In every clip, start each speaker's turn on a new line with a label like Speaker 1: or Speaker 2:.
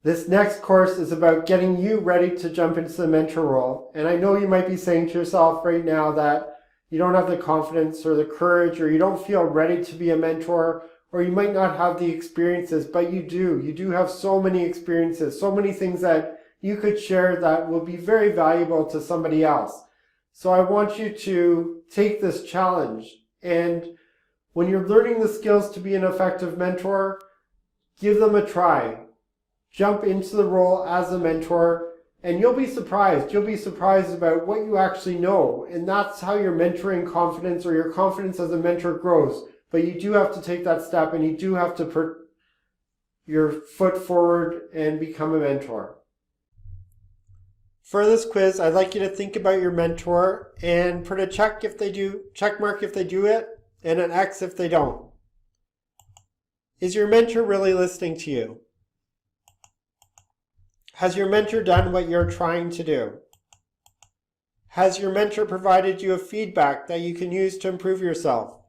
Speaker 1: This next course is about getting you ready to jump into the mentor role. And I know you might be saying to yourself right now that you don't have the confidence or the courage, or you don't feel ready to be a mentor, or you might not have the experiences, but you do. You do have so many experiences, so many things that you could share that will be very valuable to somebody else. So I want you to take this challenge, and when you're learning the skills to be an effective mentor, give them a try. Jump into the role as a mentor, and you'll be surprised. You'll be surprised about what you actually know, and that's how your mentoring confidence or your confidence as a mentor grows. But you do have to take that step, and you do have to put your foot forward and become a mentor. For this quiz, I'd like you to think about your mentor and put a check mark if they do it, and an X if they don't. Is your mentor really listening to you? Has your mentor done what you're trying to do? Has your mentor provided you a feedback that you can use to improve yourself?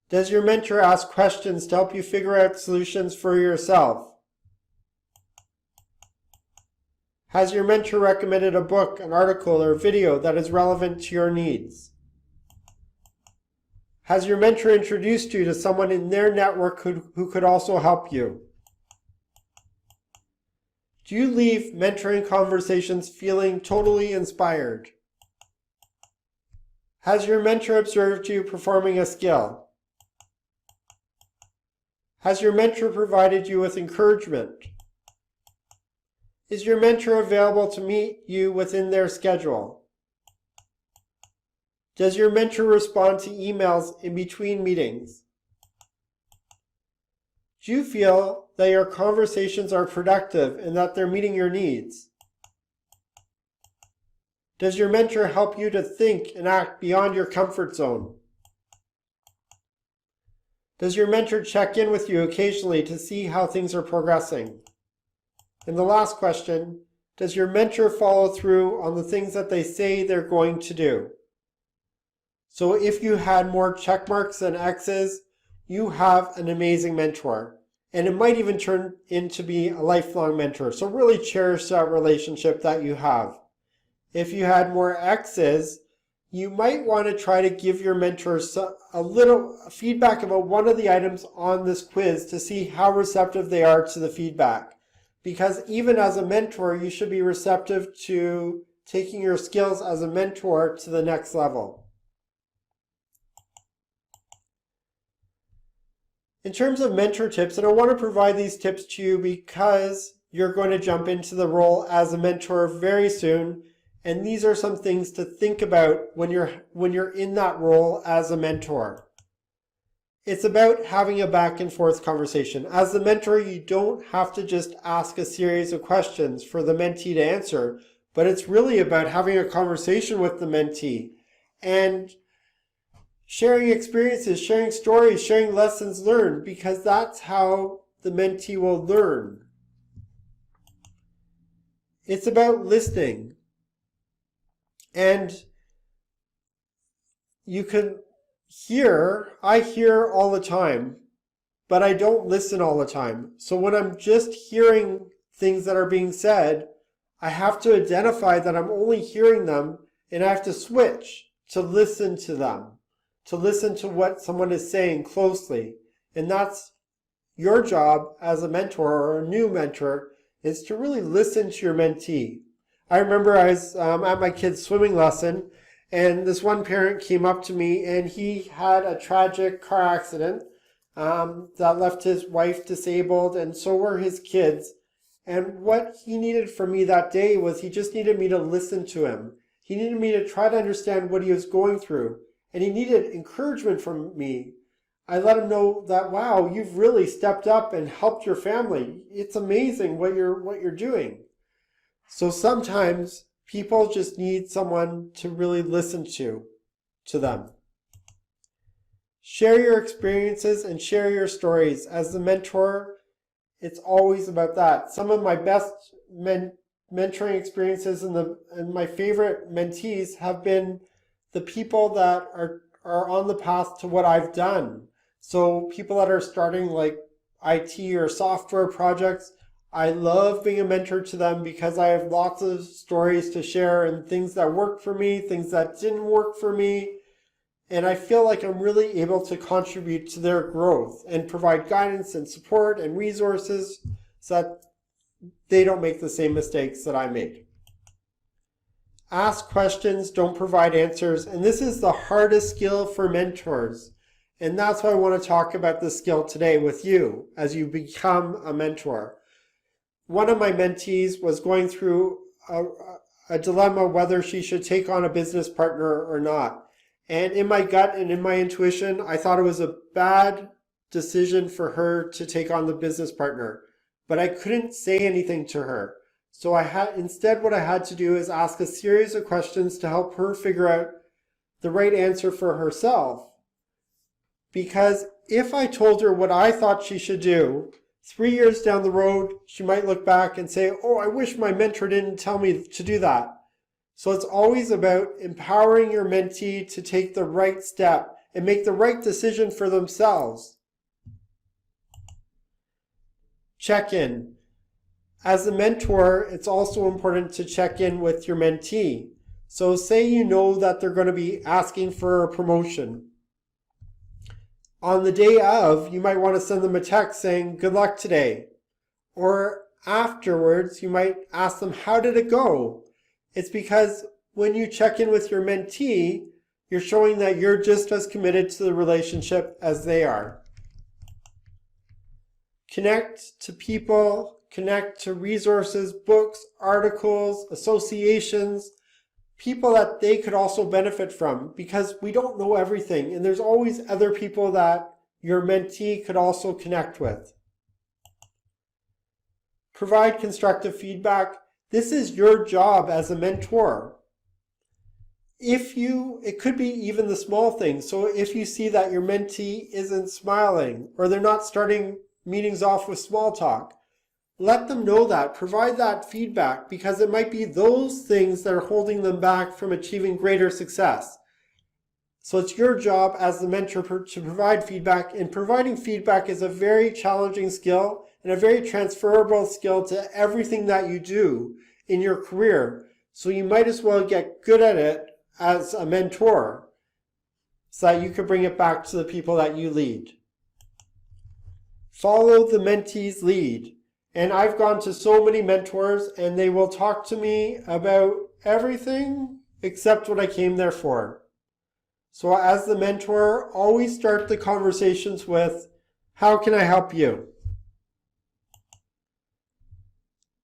Speaker 1: Does your mentor ask questions to help you figure out solutions for yourself? Has your mentor recommended a book, an article, or a video that is relevant to your needs? Has your mentor introduced you to someone in their network who could also help you? Do you leave mentoring conversations feeling totally inspired? Has your mentor observed you performing a skill? Has your mentor provided you with encouragement? Is your mentor available to meet you within their schedule? Does your mentor respond to emails in between meetings? Do you feel that your conversations are productive and that they're meeting your needs? Does your mentor help you to think and act beyond your comfort zone? Does your mentor check in with you occasionally to see how things are progressing? And the last question, does your mentor follow through on the things that they say they're going to do? So if you had more check marks than X's, you have an amazing mentor. And it might even turn into be a lifelong mentor. So really cherish that relationship that you have. If you had more X's, you might want to try to give your mentor a little feedback about one of the items on this quiz to see how receptive they are to the feedback. Because even as a mentor, you should be receptive to taking your skills as a mentor to the next level. In terms of mentor tips, and I want to provide these tips to you because you're going to jump into the role as a mentor very soon, and these are some things to think about when you're in that role as a mentor. It's about having a back and forth conversation. As the mentor, you don't have to just ask a series of questions for the mentee to answer, but it's really about having a conversation with the mentee and sharing experiences, sharing stories, sharing lessons learned, because that's how the mentee will learn. It's about listening. And you can I hear all the time, but I don't listen all the time. So when I'm just hearing things that are being said, I have to identify that I'm only hearing them, and I have to switch to listen to them, to listen to what someone is saying closely. And that's your job as a mentor or a new mentor, is to really listen to your mentee. I remember I was at my kid's swimming lesson, and this one parent came up to me, and he had a tragic car accident that left his wife disabled, and so were his kids. And what he needed from me that day was he just needed me to listen to him. He needed me to try to understand what he was going through. And he needed encouragement from me. I let him know that, wow, you've really stepped up and helped your family. It's amazing what you're doing. So sometimes people just need someone to really listen to them. Share your experiences and share your stories. As the mentor, it's always about that. Some of my best mentoring experiences and my favorite mentees have been the people that are on the path to what I've done. So people that are starting like IT or software projects. I love being a mentor to them because I have lots of stories to share and things that worked for me, things that didn't work for me. And I feel like I'm really able to contribute to their growth and provide guidance and support and resources so that they don't make the same mistakes that I made. Ask questions, don't provide answers. And this is the hardest skill for mentors. And that's why I want to talk about this skill today with you as you become a mentor. One of my mentees was going through a dilemma whether she should take on a business partner or not. And in my gut and in my intuition, I thought it was a bad decision for her to take on the business partner. But I couldn't say anything to her. So instead what I had to do is ask a series of questions to help her figure out the right answer for herself. Because if I told her what I thought she should do, 3 years down the road, she might look back and say, oh, I wish my mentor didn't tell me to do that. So it's always about empowering your mentee to take the right step and make the right decision for themselves. Check in. As a mentor, it's also important to check in with your mentee. So say you know that they're going to be asking for a promotion. On the day of, you might want to send them a text saying, good luck today. Or afterwards, you might ask them, how did it go? It's because when you check in with your mentee, you're showing that you're just as committed to the relationship as they are. Connect to people, connect to resources, books, articles, associations, people that they could also benefit from, because we don't know everything and there's always other people that your mentee could also connect with. Provide constructive feedback. This is your job as a mentor. It could be even the small things. So if you see that your mentee isn't smiling or they're not starting meetings off with small talk, let them know that. Provide that feedback, because it might be those things that are holding them back from achieving greater success. So it's your job as the mentor to provide feedback, and providing feedback is a very challenging skill and a very transferable skill to everything that you do in your career. So you might as well get good at it as a mentor so that you can bring it back to the people that you lead. Follow the mentee's lead. And I've gone to so many mentors and they will talk to me about everything except what I came there for. So as the mentor, always start the conversations with, how can I help you?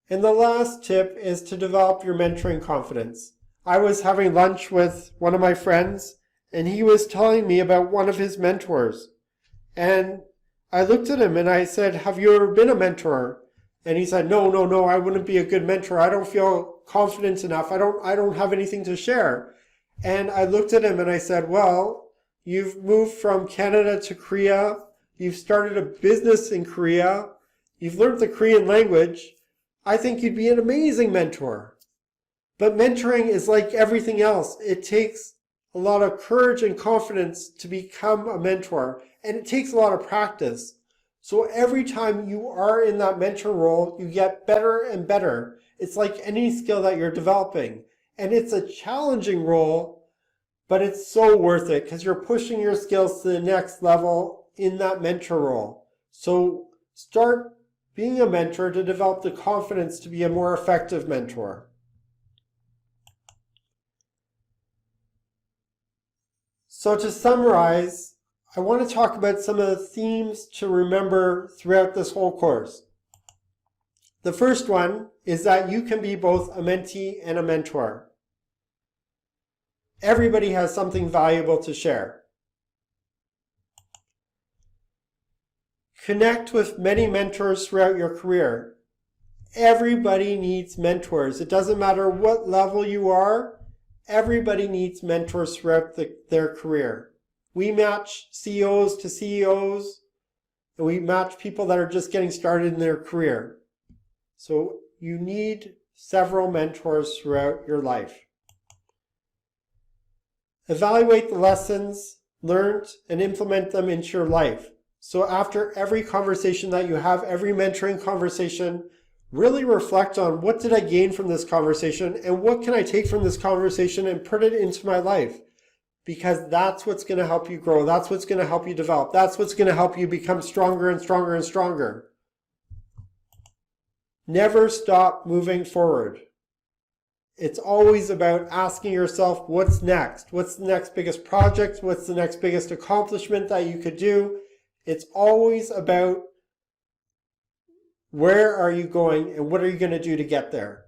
Speaker 1: And the last tip is to develop your mentoring confidence. I was having lunch with one of my friends and he was telling me about one of his mentors. And I looked at him and I said, have you ever been a mentor? And he said, no, I wouldn't be a good mentor. I don't feel confident enough. I don't have anything to share. And I looked at him and I said, well, you've moved from Canada to Korea. You've started a business in Korea. You've learned the Korean language. I think you'd be an amazing mentor. But mentoring is like everything else. It takes a lot of courage and confidence to become a mentor. And it takes a lot of practice. So every time you are in that mentor role, you get better and better. It's like any skill that you're developing. And it's a challenging role, but it's so worth it because you're pushing your skills to the next level in that mentor role. So start being a mentor to develop the confidence to be a more effective mentor. So to summarize, I want to talk about some of the themes to remember throughout this whole course. The first one is that you can be both a mentee and a mentor. Everybody has something valuable to share. Connect with many mentors throughout your career. Everybody needs mentors. It doesn't matter what level you are, everybody needs mentors throughout their career. We match CEOs to CEOs, and we match people that are just getting started in their career. So you need several mentors throughout your life. Evaluate the lessons learned and implement them into your life. So after every conversation that you have, every mentoring conversation, really reflect on what did I gain from this conversation and what can I take from this conversation and put it into my life? Because that's what's going to help you grow. That's what's going to help you develop. That's what's going to help you become stronger and stronger and stronger. Never stop moving forward. It's always about asking yourself, what's next? What's the next biggest project? What's the next biggest accomplishment that you could do? It's always about where are you going and what are you going to do to get there?